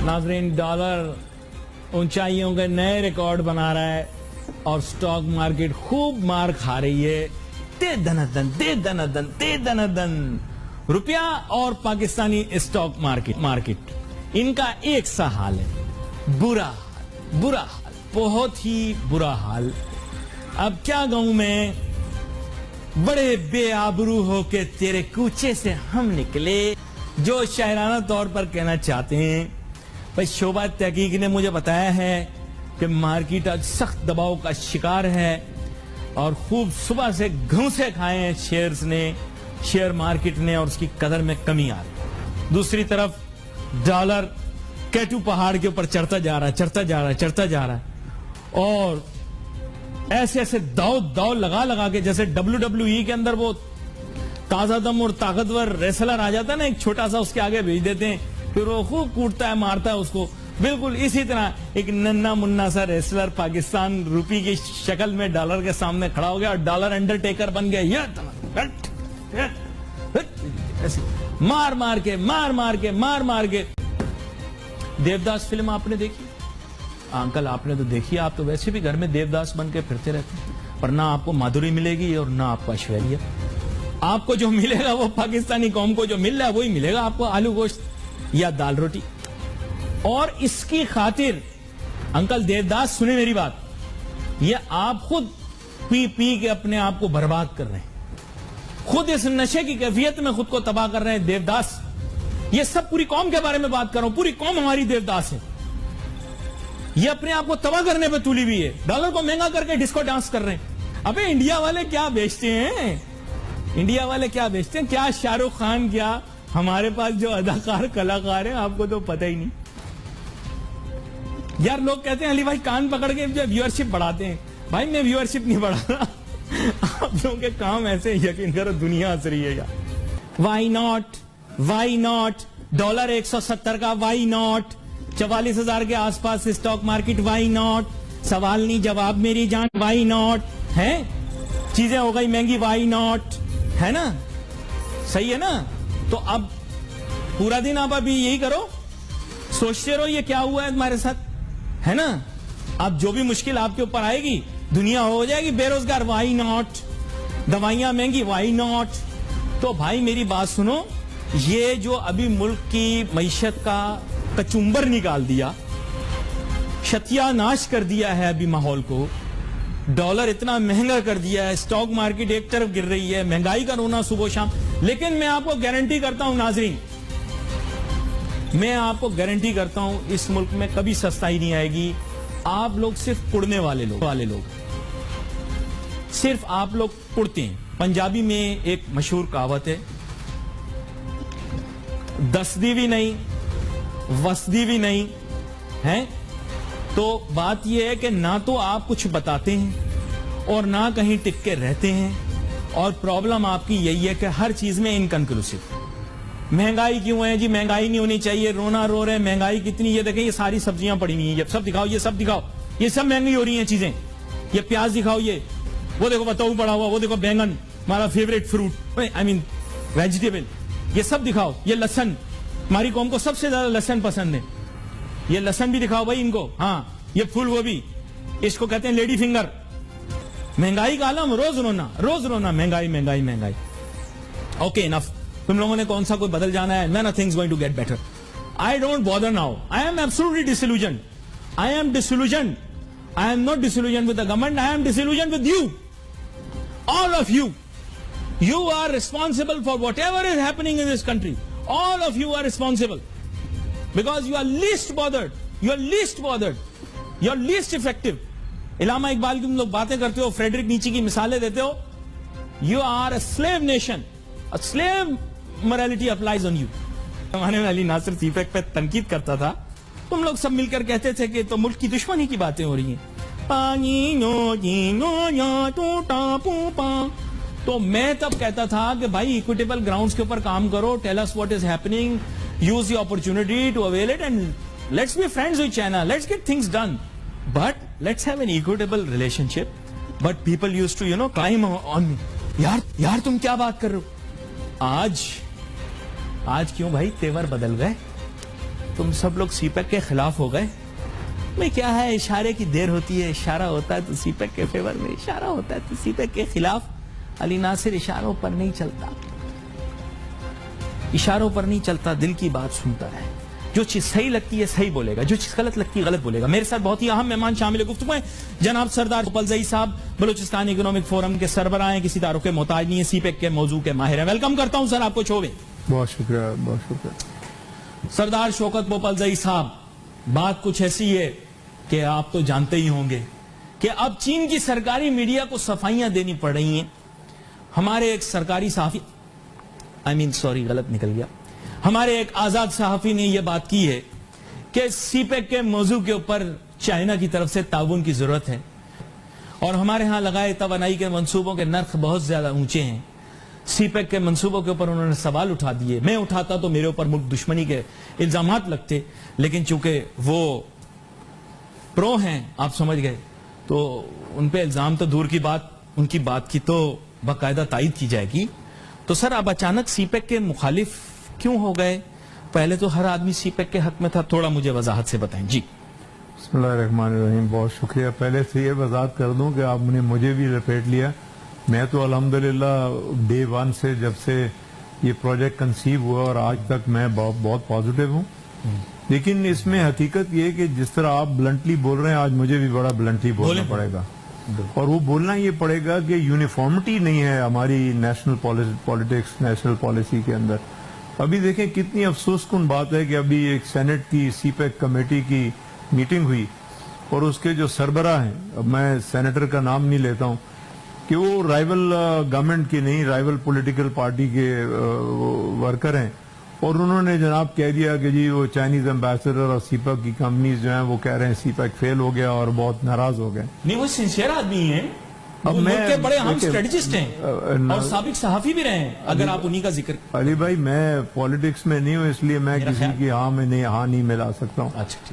नाज़रीन, डॉलर ऊंचाइयों के नए रिकॉर्ड बना रहा है और स्टॉक मार्केट खूब मार खा रही है। दे दनादन, दे दनादन, दे दनादन। रुपया और पाकिस्तानी स्टॉक मार्केट इनका एक सा हाल है। बुरा हाल, बहुत ही बुरा हाल। अब क्या कहूं मैं, बड़े बेआबरू होके तेरे कूचे से हम निकले, जो शायराना तौर पर कहना चाहते हैं। भाई शोभा तहकीक ने मुझे बताया है कि मार्केट आज सख्त दबाव का शिकार है और खूब सुबह से घूंसे खाए हैं शेयर्स ने, शेयर मार्केट ने, और उसकी कदर में कमी आ रही। दूसरी तरफ डॉलर केटू पहाड़ के ऊपर चढ़ता जा रहा है और ऐसे दाव लगा के, जैसे WWE के अंदर वो ताजा दम और ताकतवर रेसलर आ जाता है ना, एक छोटा सा उसके आगे भेज देते हैं, फिर वो खूब कूटता है, मारता है उसको। बिल्कुल इसी तरह एक नन्ना मुन्ना सा रेसलर पाकिस्तान रूपी की शक्ल में डॉलर के सामने खड़ा हो गया और डॉलर अंडरटेकर बन गया। ऐसे मार मार के। देवदास फिल्म आपने देखी? अंकल आपने तो देखी, आप तो वैसे भी घर में देवदास बन के फिरते रहते हैं, पर ना आपको माधुरी मिलेगी और ना आपको ऐश्वर्या। आपको जो मिलेगा वो पाकिस्तानी कौम को जो मिल रहा है वही मिलेगा आपको, आलू गोश्त या दाल रोटी। और इसकी खातिर अंकल देवदास, सुने मेरी बात, ये आप खुद पी के अपने आप को बर्बाद कर रहे हैं, खुद इस नशे की कैफियत में खुद को तबाह कर रहे हैं। देवदास, ये सब पूरी कौम के बारे में बात कर रहा हूं, पूरी कौम हमारी देवदास है। ये अपने आप को तबाह करने पे तुली हुई है, डॉलर को महंगा करके डिस्को डांस कर रहे हैं। अबे इंडिया वाले क्या बेचते हैं, क्या शाहरुख खान, क्या हमारे पास जो अदाकार कलाकार है, आपको तो पता ही नहीं। यार लोग कहते हैं अली भाई कान पकड़ के जो व्यूअरशिप बढ़ाते हैं, भाई मैं व्यूअरशिप नहीं बढ़ा रहा, आप लोगों के काम ऐसे, यकीन करो दुनिया हंस रही है यार। वाई नॉट डॉलर 170 का, वाई नॉट 44,000 के आसपास स्टॉक मार्केट, वाई नॉट, सवाल नहीं जवाब मेरी जान, वाई नॉट है, चीजें हो गई महंगी, वाई नॉट, है ना, सही है ना। तो अब पूरा दिन आप अभी यही करो, सोचते रहो ये क्या हुआ है तुम्हारे साथ, है ना। अब जो भी मुश्किल आपके ऊपर आएगी, दुनिया हो जाएगी बेरोजगार, वाई नॉट, दवाइयां महंगी, वाई नॉट। तो भाई मेरी बात सुनो, ये जो अभी मुल्क की मईशत का कचुंबर निकाल दिया, सत्यानाश कर दिया है अभी माहौल को, डॉलर इतना महंगा कर दिया है, स्टॉक मार्केट एक तरफ गिर रही है, महंगाई का रोना सुबह शाम। लेकिन मैं आपको गारंटी करता हूं नाजरीन, मैं आपको गारंटी करता हूं इस मुल्क में कभी सस्ताई नहीं आएगी। आप लोग सिर्फ कुड़ने वाले लोग सिर्फ आप लोग कुड़ते हैं। पंजाबी में एक मशहूर कहावत है, दसदी भी नहीं वसदी भी नहीं है। तो बात यह है कि ना तो आप कुछ बताते हैं और ना कहीं टिक के रहते हैं, और प्रॉब्लम आपकी यही है कि हर चीज में इनकंक्लूसिव। महंगाई क्यों है जी, महंगाई नहीं होनी चाहिए, रोना रो रहे हैं, महंगाई कितनी, ये देखें ये सारी सब्जियां पड़ी हुई हैं, ये सब दिखाओ, ये सब दिखाओ, ये सब महंगी हो रही हैं चीजें, ये प्याज दिखाओ, ये वो देखो बताओ पड़ा हुआ, वो देखो बैंगन, हमारा favourite fruit, I mean vegetable, ये सब दिखाओ, ये लहसन, हमारी कौम को सबसे ज्यादा लहसन पसंद है, ये लहसन भी दिखाओ भाई इनको। हाँ, ये फूल गोभी, इसको कहते हैं लेडी फिंगर। महंगाई का आलम, रोज रोना, महंगाई। ओके इनफ, तुम लोगों ने कौन सा कोई बदल जाना है, none of things going to get better. I don't bother now. I am absolutely disillusioned. I am not disillusioned with the government. I am disillusioned with you. All of you. You are responsible for whatever is happening in this country. All of you are responsible. Because you are least bothered. You are least effective. इलामा इकबाल की तुम लोग बातें करते हो, Frederick नीचे की मिसालें देते हो. You are a slave nation. A slave morality applies on you. जमाने में अली नासिर सीफेक पे तनकीद करता था, तुम लोग सब मिलकर कहते थे कि तो मुल्क की दुश्मनी की बातें हो रही हैं, पानी नो या टूटा पूपा। तो मैं तब कहता था कि भाई इक्विटेबल ग्राउंड्स के ऊपर काम करो, tell us what is happening, use the opportunity to avail it and let's be friends with China, let's get things done, but let's have an equitable relationship. But people used to climb on me, यार तुम क्या बात कर रहे हो। आज क्यों भाई तेवर बदल गए, تم سب لوگ سی پیک کے خلاف ہو گئے. میں کیا ہے, اشارے کی دیر ہوتی ہے, اشارہ ہوتا ہے تو سی پیک کے فیور میں, اشارہ ہوتا ہے تو سی پیک کے خلاف. علی ناصر اشاروں پر نہیں چلتا, اشاروں پر نہیں چلتا, دل کی بات سنتا ہے. جو چیز صحیح لگتی ہے صحیح بولے گا, جو چیز غلط لگتی ہے غلط بولے گا. میرے ساتھ بہت ہی اہم مہمان شامل گفتگو ہیں. جناب سردار گوپلزئی صاحب بلوچستان اکنامک فورم کے سربراہ ہیں, کسی تعارف کے محتاج نہیں ہے, سی پیک کے موضوع کے ماہر ہیں. ویلکم کرتا ہوں سر آپ کو شو میں. بہت شکریہ, بہت شکریہ. سردار شوکت بوپلزئی صاحب, بات کچھ ایسی ہے کہ آپ تو جانتے ہی ہوں گے کہ اب چین کی سرکاری میڈیا کو صفائیاں دینی پڑ رہی ہیں. ہمارے ایک سرکاری صحافی, غلط نکل گیا, ہمارے ایک آزاد صحافی نے یہ بات کی ہے کہ سی پیک کے موضوع کے اوپر چائنا کی طرف سے تعاون کی ضرورت ہے, اور ہمارے ہاں لگائے توانائی کے منصوبوں کے نرخ بہت زیادہ اونچے ہیں. سی پیک کے منصوبوں کے اوپر انہوں نے سوال اٹھا دیے. میں اٹھاتا تو میرے اوپر ملک دشمنی کے الزامات لگتے, لیکن چونکہ وہ پرو ہیں, آپ سمجھ گئے, تو ان پہ الزام تو دور کی بات, ان کی بات کی تو باقاعدہ تائید کی جائے گی. تو سر اب اچانک سی پیک کے مخالف کیوں ہو گئے؟ پہلے تو ہر آدمی سی پیک کے حق میں تھا, تھوڑا مجھے وضاحت سے بتائیں. جی بسم اللہ الرحمن الرحیم. بہت شکریہ. پہلے سے یہ وضاحت کر دوں کہ آپ نے مجھے بھی لپیٹ لیا. میں تو الحمدللہ ڈے 1 سے, جب سے یہ پروجیکٹ کنسیو ہوا اور آج تک, میں بہت پازیٹیو ہوں. لیکن اس میں حقیقت یہ کہ جس طرح آپ بلنٹلی بول رہے ہیں, آج مجھے بھی بڑا بلنٹلی بولنا پڑے گا. اور وہ بولنا یہ پڑے گا کہ یونیفارمٹی نہیں ہے ہماری نیشنل پالیٹکس, نیشنل پالیسی کے اندر. ابھی دیکھیں کتنی افسوس کن بات ہے کہ ابھی ایک سینٹ کی سی پیک کمیٹی کی میٹنگ ہوئی, اور اس کے جو سربراہ ہیں, اب میں سینیٹر کا نام نہیں لیتا ہوں, کہ وہ رائیول گورنمنٹ کی نہیں, رائیول پولیٹیکل پارٹی کے ورکر ہیں, اور انہوں نے جناب کہہ دیا کہ جی وہ چائنیز ایمبیسڈر اور سی پیک کی کمپنیز جو ہیں وہ کہہ رہے ہیں سی پیک فیل ہو گیا, اور بہت ناراض ہو گئے. نہیں, وہ سنسیئر آدمی ہیں, اب ملک کے بڑے اہم اسٹریٹجسٹ ہیں اور سابق صحافی بھی رہے ہیں, اگر آپ انہی کا ذکر. علی بھائی, میں پالیٹکس میں نہیں ہوں, اس لیے میں کسی کی ہاں میں نہیں ملا سکتا ہوں. اچھا.